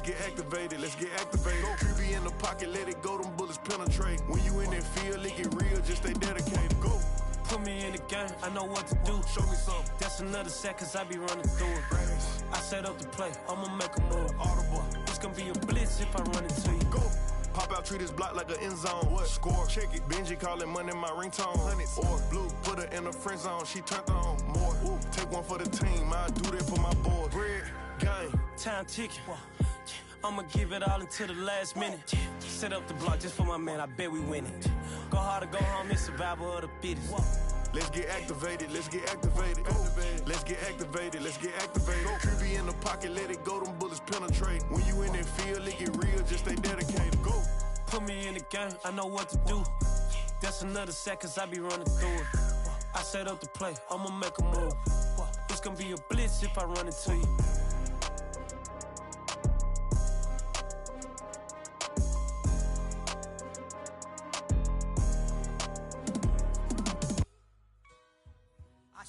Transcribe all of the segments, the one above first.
get activated, let's get activated. QB in the pocket, let it go, them bullets penetrate. When you in that field, it get real, just stay dedicated. Go. Put me in the game, I know what to do. Show me something. That's another set, cause I be running through it. I set up the play, I'ma make a move. Audible. It's gonna be a blitz if I run into you. Go. Pop out, treat this block like an end zone. What? Score, check it. Benji calling money my ringtone. Hundreds. Or blue, put her in the friend zone. She turned on more. Ooh. Take one for the team. I do that for my boys. Red game. Time ticking. I'ma give it all until the last minute. Set up the block just for my man. I bet we win it. Go hard or go home. It's survival of the fittest. Let's get activated, let's get activated. Go. Let's get activated, let's get activated. QB in the pocket, let it go, them bullets penetrate. When you in that field, it get real, just stay dedicated. Go. Put me in the game, I know what to do. That's another set, cause I be running through it. I set up the play, I'ma make a move. It's gonna be a blitz if I run into you.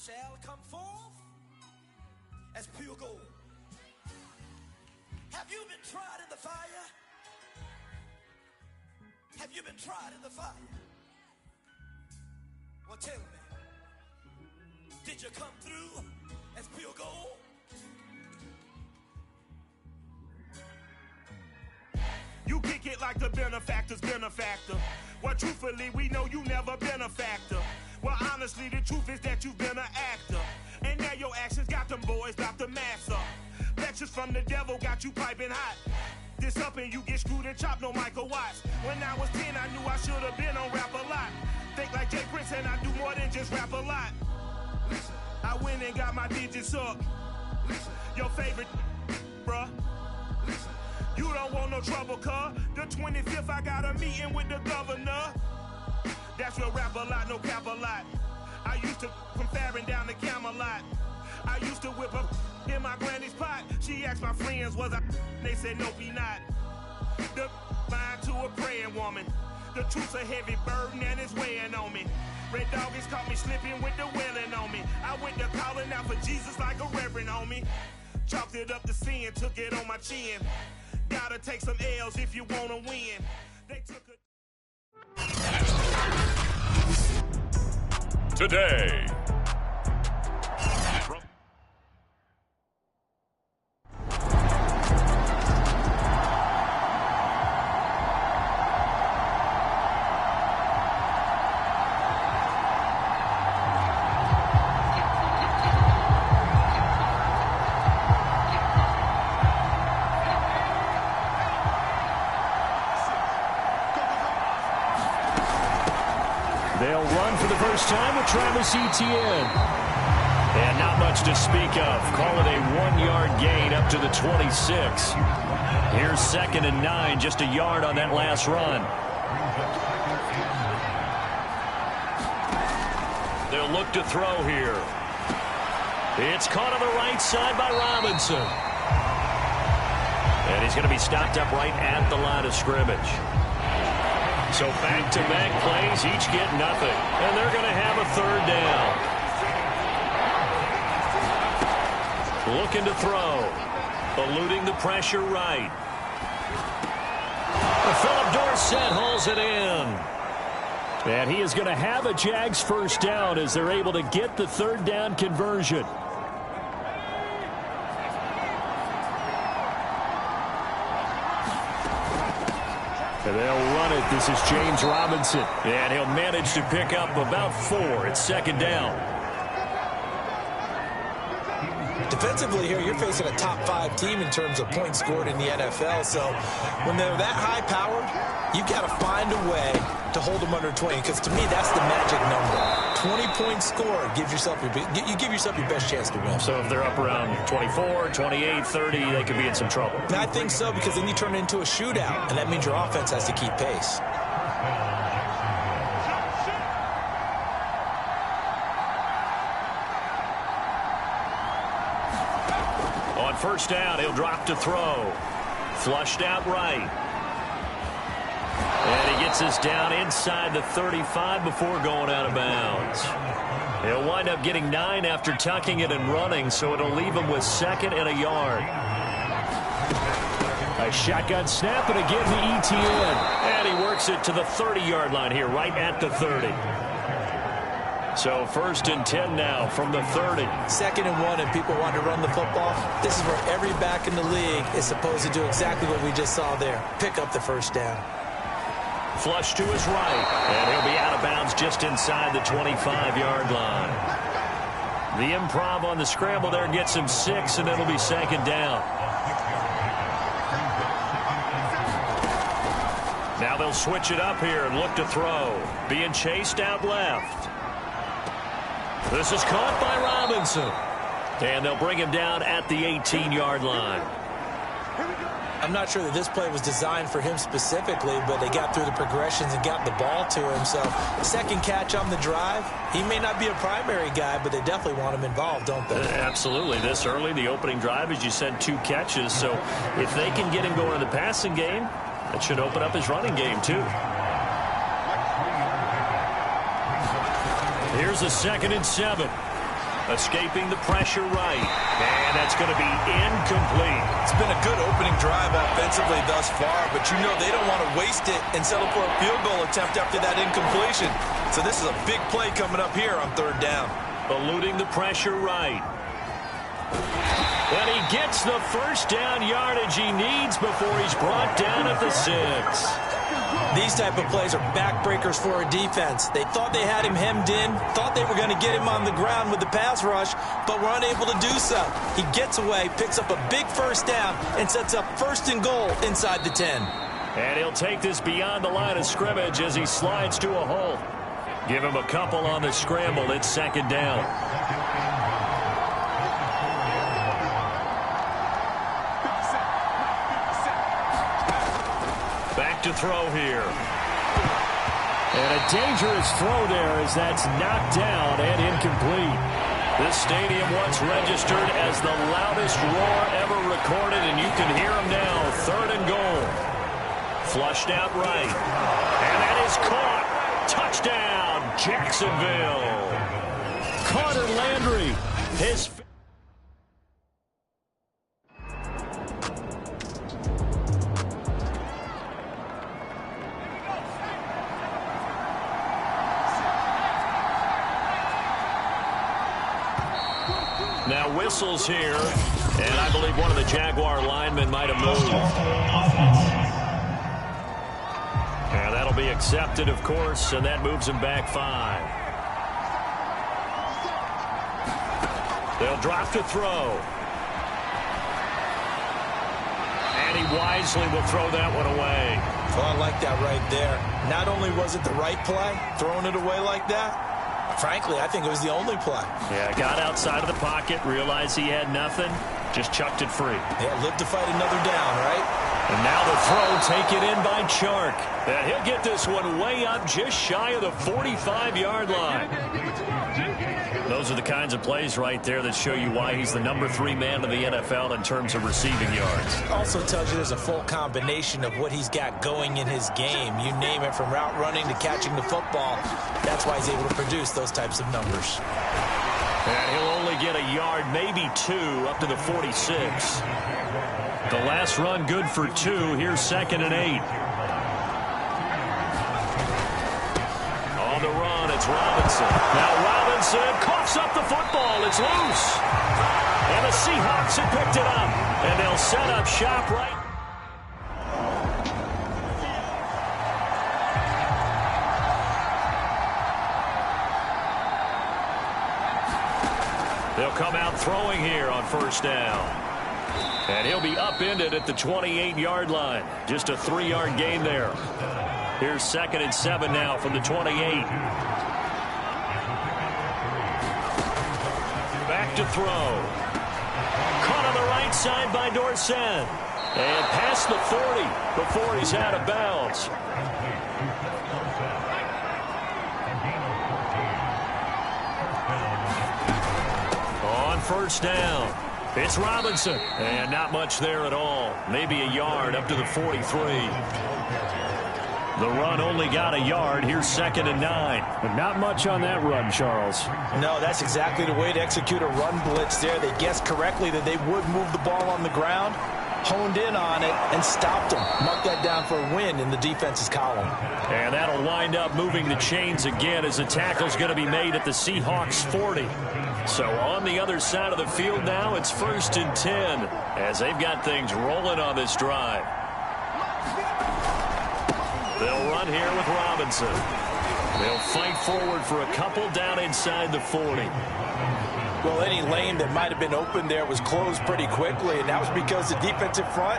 Shall come forth as pure gold. Have you been tried in the fire? Have you been tried in the fire? Well, tell me, did you come through as pure gold? You kick it like the benefactor's benefactor. Well, truthfully, we know you never been a factor. Well, honestly, the truth is that you've been an actor. And now your actions got them boys about to mass up. Lectures from the devil got you piping hot. This up and you get screwed and chopped, no Michael Watts. When I was 10, I knew I should have been on Rap a Lot. Think like Jay Prince and I do more than just rap a lot. I went and got my digits up. Your favorite, bruh. You don't want no trouble, cuz. The 25th, I got a meeting with the governor. That's real rap a lot, no cap a lot. I used to from Farron down to Camelot. I used to whip up in my granny's pot. She asked my friends, was I? They said, nope, he not. The mind to a praying woman. The truth's a heavy burden and it's weighing on me. Red Dog has caught me slipping with the wailing on me. I went to calling out for Jesus like a reverend on me. Chalked it up to sin, took it on my chin. Gotta take some L's if you wanna win. They took a today. They'll run for the first time with Travis Etienne. And not much to speak of. Call it a 1-yard gain up to the 26. Here's 2nd and 9, just a yard on that last run. They'll look to throw here. It's caught on the right side by Robinson. And he's going to be stopped up right at the line of scrimmage. So back-to-back plays, each get nothing. And they're going to have a 3rd down. Looking to throw. Eluding the pressure right. Philip Dorsett hauls it in. And he is going to have a Jags 1st down as they're able to get the 3rd down conversion. And they'll run it. This is James Robinson. And he'll manage to pick up about 4 at 2nd down. Defensively here, you're facing a top 5 team in terms of points scored in the NFL. So when they're that high-powered, you've got to find a way to hold them under 20. Because to me, that's the magic number. 20 points scored gives yourself you give yourself your best chance to win. So if they're up around 24, 28, 30, they could be in some trouble. And I think so, because then you turn it into a shootout, and that means your offense has to keep pace. On 1st down, he'll drop to throw. Flushed out right. And he gets us down inside the 35 before going out of bounds. He'll wind up getting 9 after tucking it and running, so it'll leave him with 2nd and a yard. Nice shotgun snap, and again to Etienne. And he works it to the 30-yard line here, right at the 30. So 1st and 10 now from the 30. 2nd and 1, and people want to run the football. This is where every back in the league is supposed to do exactly what we just saw there. Pick up the first down. Flush to his right, and he'll be out of bounds just inside the 25-yard line. The improv on the scramble there gets him 6, and it'll be 2nd down. Now they'll switch it up here and look to throw. Being chased out left. This is caught by Robinson. And they'll bring him down at the 18-yard line. I'm not sure that this play was designed for him specifically, but they got through the progressions and got the ball to him. So, second catch on the drive. He may not be a primary guy, but they definitely want him involved, don't they? Absolutely. This early, the opening drive, as you said, 2 catches. So, if they can get him going in the passing game, that should open up his running game, too. Here's a 2nd and 7. Escaping the pressure right. And that's going to be incomplete. It's been a good opening drive offensively thus far, but you know they don't want to waste it and settle for a field goal attempt after that incompletion. So this is a big play coming up here on 3rd down. Eluding the pressure right. And he gets the first down yardage he needs before he's brought down at the 6. These type of plays are backbreakers for a defense. They thought they had him hemmed in, thought they were going to get him on the ground with the pass rush, but were unable to do so. He gets away, picks up a big first down, and sets up 1st and goal inside the 10. And he'll take this beyond the line of scrimmage as he slides to a halt. Give him a couple on the scramble. It's 2nd down. Back to throw here. And a dangerous throw there as that's knocked down and incomplete. This stadium once registered as the loudest roar ever recorded, and you can hear him now. 3rd and goal. Flushed out right. And that is caught. Touchdown, Jacksonville. Carter Landry. His now whistles here, and I believe one of the Jaguar linemen might have moved. And that'll be accepted, of course, and that moves him back 5. They'll drop to throw. And he wisely will throw that one away. Well, I like that right there. Not only was it the right play, throwing it away like that, frankly, I think it was the only play. Yeah, got outside of the pocket, realized he had nothing, just chucked it free. Yeah, live to fight another down, right? And now the throw taken in by Chark. And he'll get this one way up just shy of the 45-yard line. Those are the kinds of plays right there that show you why he's the number 3 man in the NFL in terms of receiving yards. Also tells you there's a full combination of what he's got going in his game. You name it, from route running to catching the football. That's why he's able to produce those types of numbers. And he'll only get a yard, maybe 2, up to the 46. The last run good for 2. Here's 2nd and 8. On the run, it's Robinson. Now Robinson coughs up the football. It's loose. And the Seahawks have picked it up. And they'll set up shop right. They'll come out throwing here on 1st down. And he'll be upended at the 28-yard line. Just a 3-yard gain there. Here's 2nd and 7 now from the 28. Back to throw. Caught on the right side by Dorsett. And past the 40 before he's out of bounds. On 1st down, it's Robinson. And not much there at all. Maybe a yard up to the 43. The run only got a yard. Here's 2nd and 9. But not much on that run, Charles. No, that's exactly the way to execute a run blitz there. They guessed correctly that they would move the ball on the ground. honed in on it and stopped them. Mark that down for a win in the defense's column. And that'll wind up moving the chains again as the tackle's going to be made at the Seahawks 40. So on the other side of the field now, it's 1st and 10 as they've got things rolling on this drive. They'll run here with Robinson. They'll fight forward for a couple down inside the 40. Well, any lane that might have been open there was closed pretty quickly, and that was because the defensive front,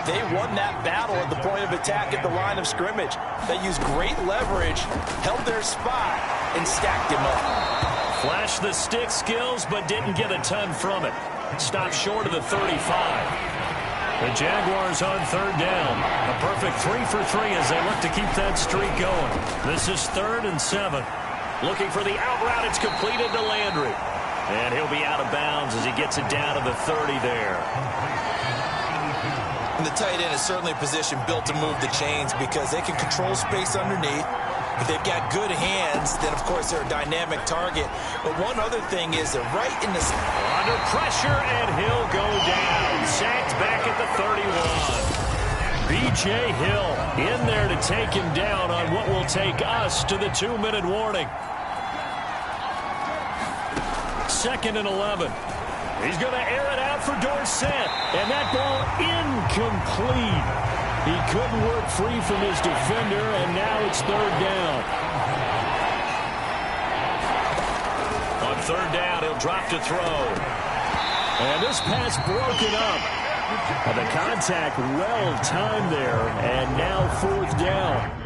they won that battle at the point of attack at the line of scrimmage. They used great leverage, held their spot, and stacked him up. Flashed the stick skills, but didn't get a ton from it. Stopped short of the 35. The Jaguars on 3rd down. A perfect 3 for 3 as they look to keep that streak going. This is 3rd and 7. Looking for the out route. It's completed to Landry. And he'll be out of bounds as he gets it down to the 30 there. And the tight end is certainly a position built to move the chains because they can control space underneath. If they've got good hands, then, of course, they're a dynamic target. But one other thing is they're right in the... Under pressure, and he'll go down. Sacked back at the 31. B.J. Hill in there to take him down on what will take us to the 2-minute warning. 2nd and 11. He's going to air it out for Dorsett. And that ball incomplete. He couldn't work free from his defender, and now it's 3rd down. On 3rd down, he'll drop to throw. And this pass broken up. And the contact well timed there, and now 4th down.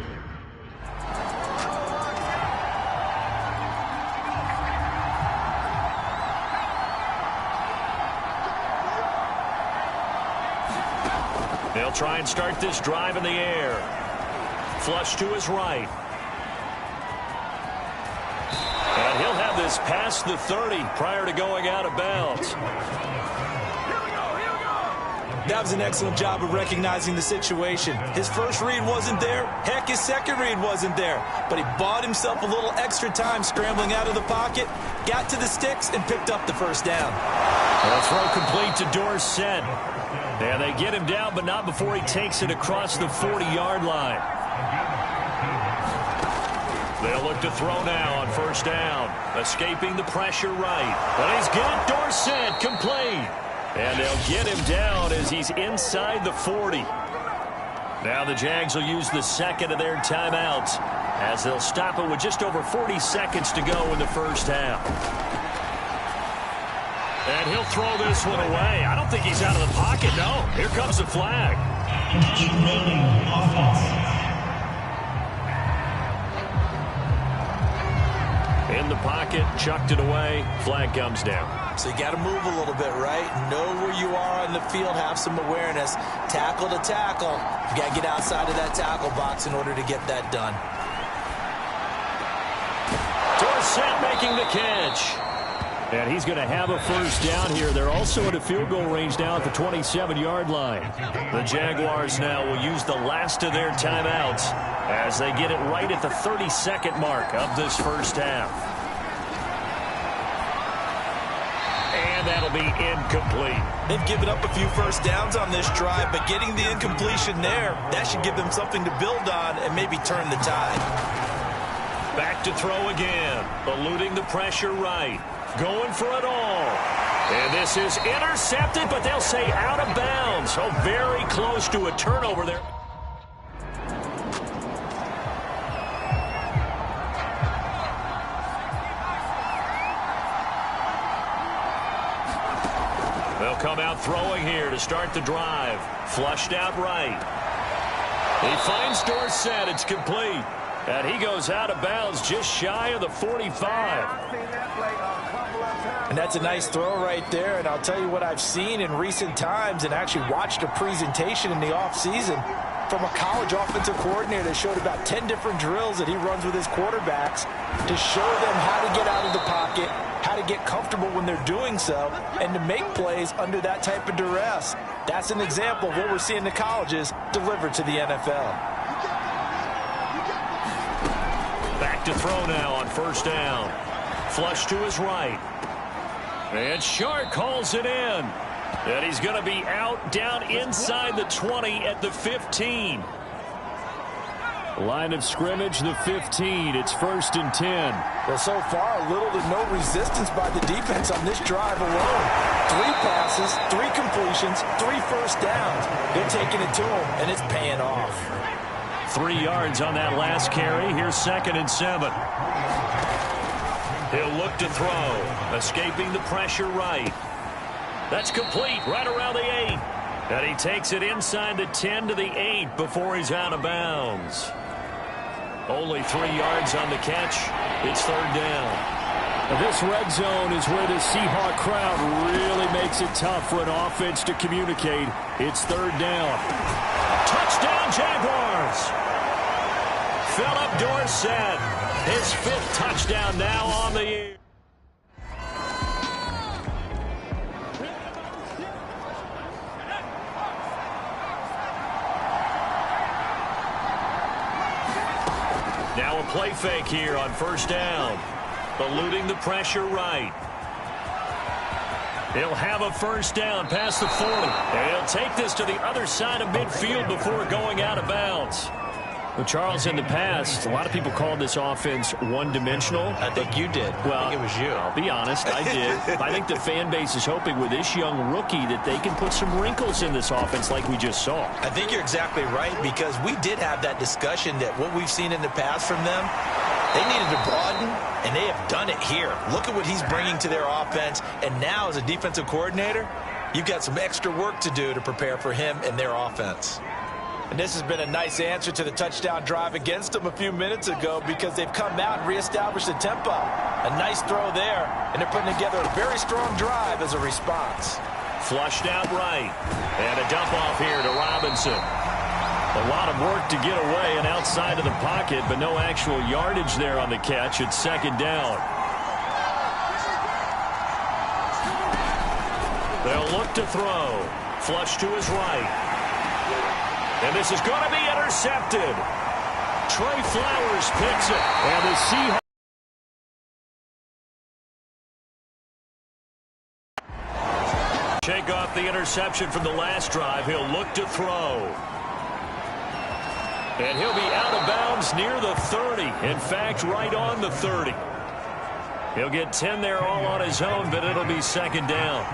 They'll try and start this drive in the air. Flush to his right. And he'll have this past the 30 prior to going out of bounds. That was an excellent job of recognizing the situation. His first read wasn't there. Heck, his second read wasn't there. But he bought himself a little extra time scrambling out of the pocket, got to the sticks, and picked up the 1st down. A throw complete to Dorsett. And they get him down, but not before he takes it across the 40-yard line. They'll look to throw now on 1st down. Escaping the pressure right. But he's got Dorsett complete. And they'll get him down as he's inside the 40. Now the Jags will use the 2nd of their timeouts as they'll stop it with just over 40 seconds to go in the 1st half. And he'll throw this one away. I don't think he's out of the pocket, no. Here comes the flag. In the pocket, chucked it away. Flag comes down. So you got to move a little bit, right? Know where you are on the field, have some awareness. Tackle to tackle. You got to get outside of that tackle box in order to get that done. Dorsett making the catch. And he's going to have a 1st down here. They're also at a field goal range now at the 27-yard line. The Jaguars now will use the last of their timeouts as they get it right at the 32nd mark of this 1st half. And that'll be incomplete. They've given up a few 1st downs on this drive, but getting the incompletion there, that should give them something to build on and maybe turn the tide. Back to throw again. Eluding the pressure right. Going for it all. And this is intercepted, but they'll say out of bounds. So very close to a turnover there. They'll come out throwing here to start the drive. Flushed out right. He finds Dorsett. It's complete. And he goes out of bounds just shy of the 45. And that's a nice throw right there. And I'll tell you what I've seen in recent times and actually watched a presentation in the offseason from a college offensive coordinator that showed about 10 different drills that he runs with his quarterbacks to show them how to get out of the pocket, how to get comfortable when they're doing so, and to make plays under that type of duress. That's an example of what we're seeing the colleges deliver to the NFL. Back to throw now on 1st down. Flush to his right. And Shark calls it in. And he's going to be out down inside the 20 at the 15. Line of scrimmage, the 15. It's 1st and 10. Well, so far, little to no resistance by the defense on this drive alone. 3 passes, 3 completions, 3 first downs. They're taking it to him, and it's paying off. 3 yards on that last carry. Here's 2nd and 7. He'll look to throw. Escaping the pressure right. That's complete right around the 8. And he takes it inside the 10 to the 8 before he's out of bounds. Only 3 yards on the catch. It's 3rd down. This red zone is where the Seahawk crowd really makes it tough for an offense to communicate. It's 3rd down. Touchdown, Jaguars! Philip Dorsett, his 5th touchdown now on the year. Now a play fake here on 1st down. Eluding the pressure right. He'll have a 1st down past the 40. And he'll take this to the other side of midfield before going out of bounds. Well, Charles, in the past, a lot of people called this offense one-dimensional. I think you did. Well, I think it was you. I'll be honest, I did. I think the fan base is hoping with this young rookie that they can put some wrinkles in this offense like we just saw. I think you're exactly right, because we did have that discussion that what we've seen in the past from them, they needed to broaden, and they have done it here. Look at what he's bringing to their offense, and now as a defensive coordinator, you've got some extra work to do to prepare for him and their offense. And this has been a nice answer to the touchdown drive against them a few minutes ago, because they've come out and reestablished the tempo. A nice throw there, and they're putting together a very strong drive as a response. Flushed out right. And a dump off here to Robinson. A lot of work to get away and outside of the pocket, but no actual yardage there on the catch. It's 2nd down. They'll look to throw. Flush to his right. And this is going to be intercepted. Trey Flowers picks it. And the Seahawks. Shake off the interception from the last drive. He'll look to throw. And he'll be out of bounds near the 30. In fact, right on the 30. He'll get 10 there all on his own, but it'll be 2nd down.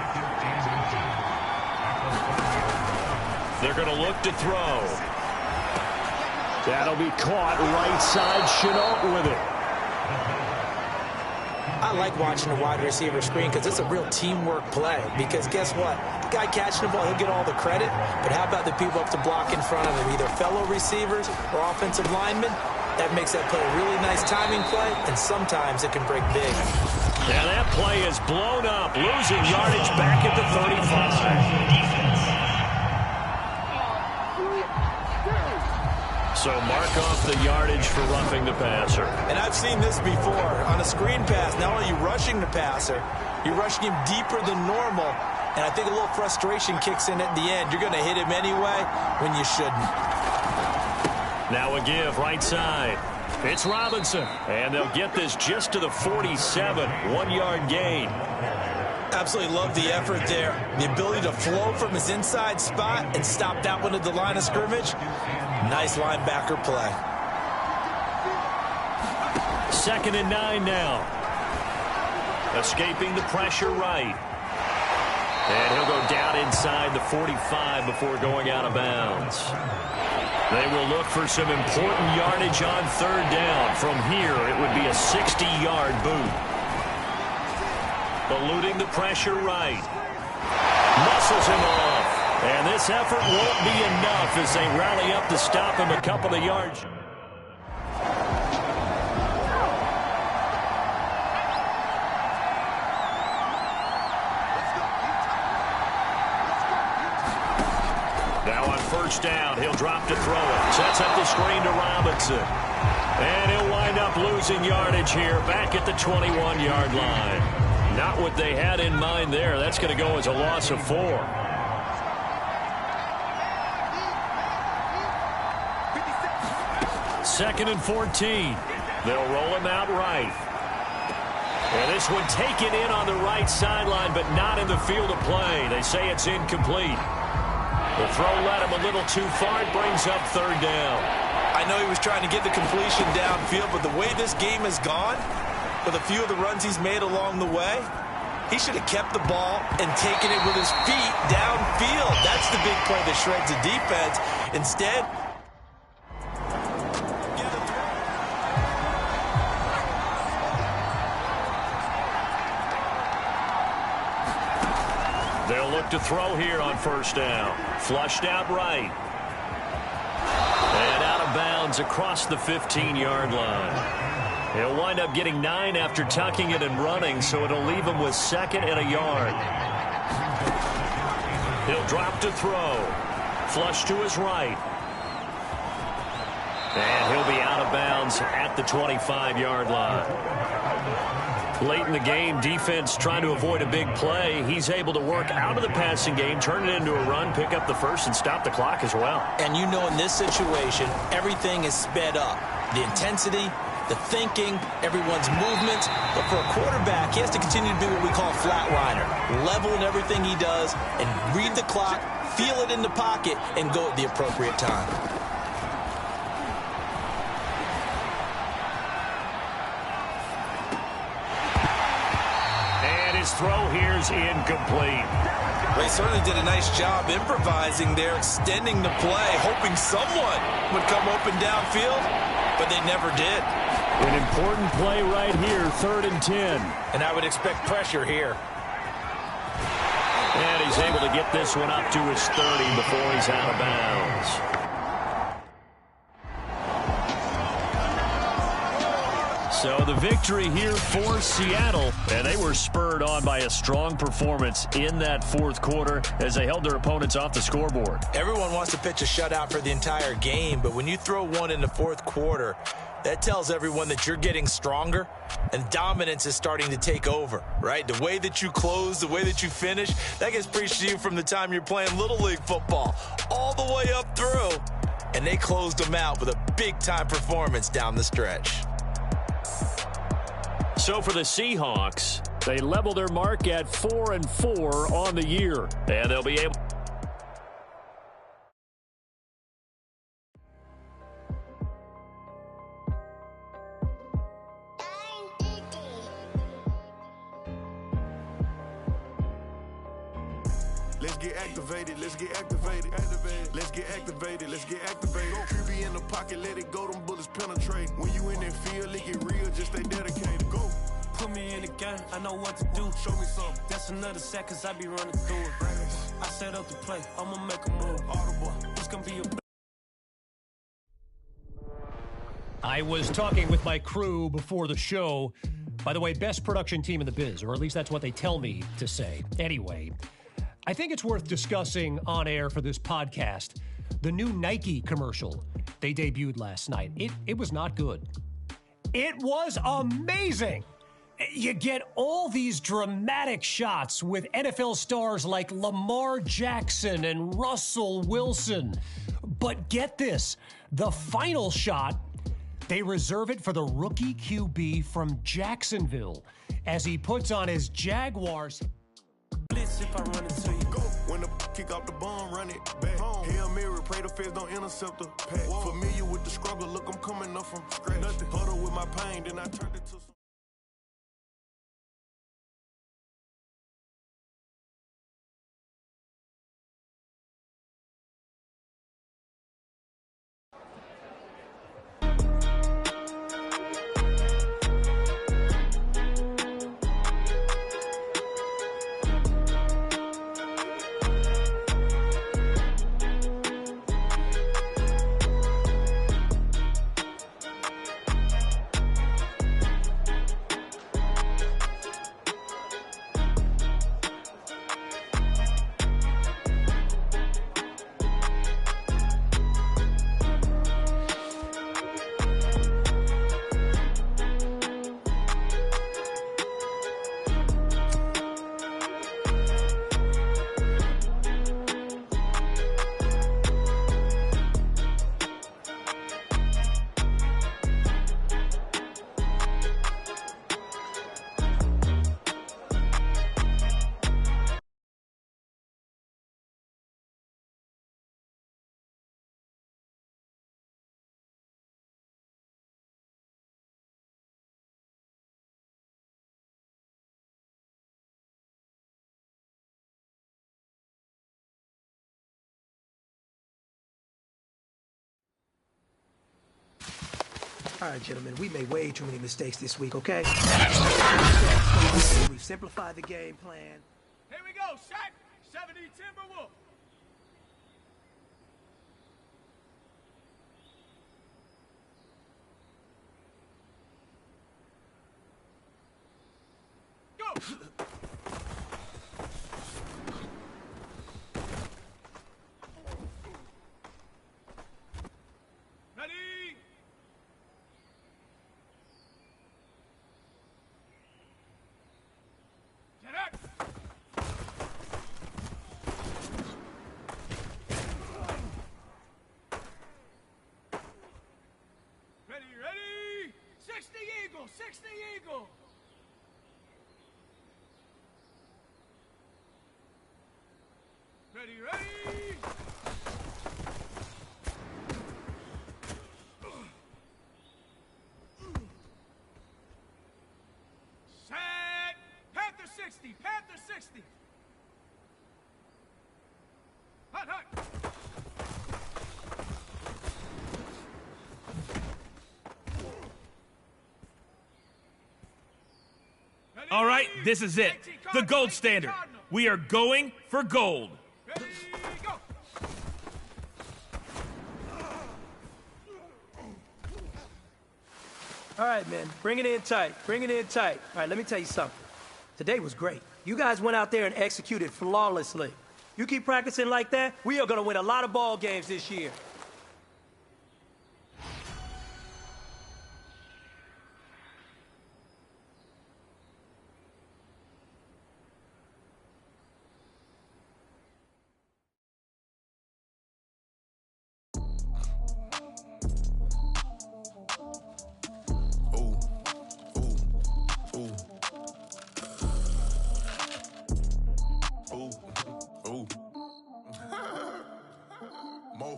They're going to look to throw. That'll be caught right side. Chenault with it. I like watching the wide receiver screen because it's a real teamwork play. Because guess what? The guy catching the ball, he'll get all the credit. But how about the people up to block in front of him? Either fellow receivers or offensive linemen. That makes that play a really nice timing play, and sometimes it can break big. Yeah, that play is blown up. Losing yardage back at the 35. So mark off the yardage for roughing the passer. And I've seen this before. On a screen pass, not only are you rushing the passer, you're rushing him deeper than normal. And I think a little frustration kicks in at the end. You're going to hit him anyway when you shouldn't. Now a give right side. It's Robinson. And they'll get this just to the 47. 1-yard gain. Absolutely love the effort there. The ability to flow from his inside spot and stop that one at the line of scrimmage. Nice linebacker play. 2nd and 9 now. Escaping the pressure right. And he'll go down inside the 45 before going out of bounds. They will look for some important yardage on 3rd down. From here, it would be a 60-yard boot. Eluding the pressure right. Muscles him off. And this effort won't be enough as they rally up to stop him a couple of yards. Now on 1st down, he'll drop to throw it. Sets up the screen to Robinson. And he'll wind up losing yardage here back at the 21-yard line. Not what they had in mind there. That's going to go as a loss of 4. Second and 14. They'll roll him out right. And this one taken in on the right sideline, but not in the field of play. They say it's incomplete. The throw led him a little too far. It brings up third down. I know he was trying to get the completion downfield, but the way this game has gone, with a few of the runs he's made along the way, he should have kept the ball and taken it with his feet downfield. That's the big play that shreds the defense. Instead, they'll look to throw here on first down. Flushed out right. And out of bounds across the 15-yard line. He'll wind up getting 9 after tucking it and running, so it'll leave him with second and a yard. He'll drop to throw. Flush to his right. And he'll be out of bounds at the 25-yard line. Late in the game, defense trying to avoid a big play. He's able to work out of the passing game, turn it into a run, pick up the first, and stop the clock as well. And you know in this situation, everything is sped up. The intensity, the thinking, everyone's movements. But for a quarterback, he has to continue to be what we call a flatliner. Level in everything he does and read the clock, feel it in the pocket, and go at the appropriate time. His throw here's incomplete. They certainly did a nice job improvising there, extending the play, hoping someone would come open downfield, but they never did. An important play right here, 3rd and 10. And I would expect pressure here. And he's able to get this one up to his 30 before he's out of bounds. So the victory here for Seattle, and they were spurred on by a strong performance in that fourth quarter as they held their opponents off the scoreboard. Everyone wants to pitch a shutout for the entire game, but when you throw one in the fourth quarter, that tells everyone that you're getting stronger and dominance is starting to take over, right? The way that you close, the way that you finish, that gets preached to you from the time you're playing Little League football all the way up through, and they closed them out with a big-time performance down the stretch. So for the Seahawks, they level their mark at 4-4 on the year. And they'll be able... Let's get activated, let's get activated. Let's get activated, let's get activated. QB in the pocket, let it go, them bullets penetrate. When you in that field, it get real, just stay dedicated. Go. Put me in the game, I know what to do. Show me something. That's another sack, cause I be running through it. I set up the play, I'ma make a move. Audible. It's gonna be a... I was talking with my crew before the show. By the way, best production team in the biz, or at least that's what they tell me to say. Anyway, I think it's worth discussing on air for this podcast the new Nike commercial they debuted last night. It was not good. It was amazing. You get all these dramatic shots with NFL stars like Lamar Jackson and Russell Wilson. But get this, the final shot, they reserve it for the rookie QB from Jacksonville as he puts on his Jaguars. Blitz if I run into you. Go. When the kick off the bomb, run it back. Hail Mary, pray the feds don't intercept the pack. Familiar with the struggle, look, I'm coming up from scratch. Nothing. Huddle with my pain, then I turned it to some... All right, gentlemen, we made way too many mistakes this week, okay? We've simplified the game plan. Here we go, Shaq. 70 Timberwolf. Go! Ready? Get up! Ready, ready! 60 Eagle, 60 Eagle! Ready, ready! Set! Panther 60, Panther 60! Hot, hot! All right, this is it. The gold standard. We are going for gold. Ready, go! All right, man, bring it in tight. Bring it in tight. All right, let me tell you something. Today was great. You guys went out there and executed flawlessly. You keep practicing like that, we are going to win a lot of ball games this year. Ooh, ooh, ooh. Ooh, ooh. Mo.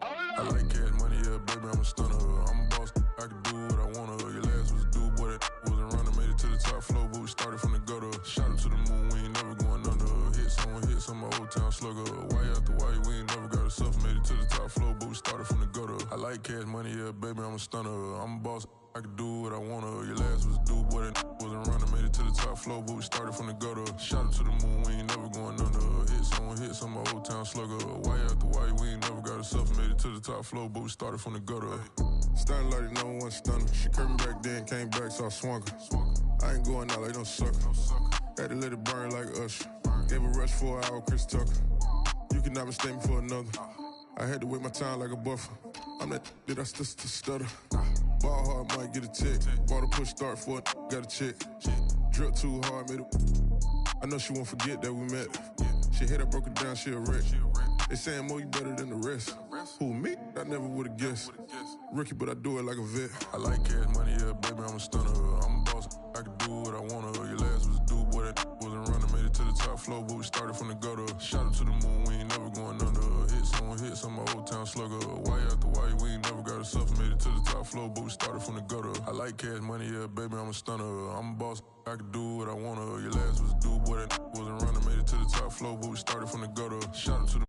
I like cash money, yeah, baby, I'm a stunner. I'm a boss, I can do what I wanna. Your last was do, boy, that wasn't running. Made it to the top floor, but we started from the gutter. Shot up to the moon, we ain't never going under. Hits on my old town slugger. Why after why, we ain't never got a suffer. Made it to the top floor, but we started from the gutter. I like cash money, yeah, baby, I'm a stunner. I'm a boss, I can do what I wanna. Your last was do, boy, that wasn't running. Made it to the top floor, but we started from the gutter. Shot up to the moon, we ain't never going under. Hits on my old town slugger. Why after why, we ain't never got a suffer. Made it to the top floor, but we started from the gutter. Starting like no one stunner. She curved me back then, came back, so I swung her. I ain't going out like no sucker. Had to let it burn like Usher. Gave a rush for an hour, Chris Tucker. You cannot mistake me for another. I had to wait my time like a buffer. I'm that I still stutter. Ball hard, might get a tick. Bought a push start for it, got a chick. Drip too hard, made it. I know she won't forget that we met. She hit, I broke it down, she a wreck. They saying, Mo, you better than the rest. Who, me? I never would've guessed. Rookie, but I do it like a vet. I like cash money, yeah, baby, I'm a stunner. I'm a boss, I can do what I wanna. Your last was do, boy, that wasn't running. Made it to the top floor, but we started from the gutter. Shot up to the moon, we ain't never going under. Hits on my old town slugger. Why after why, we ain't never got a suffer. Made it to the top floor, but we started from the gutter. I like cash money, yeah, baby, I'm a stunner. I'm a boss, I can do what I wanna. Your last was do, boy, that wasn't running. Made it to the top floor, but we started from the gutter. Shot up to the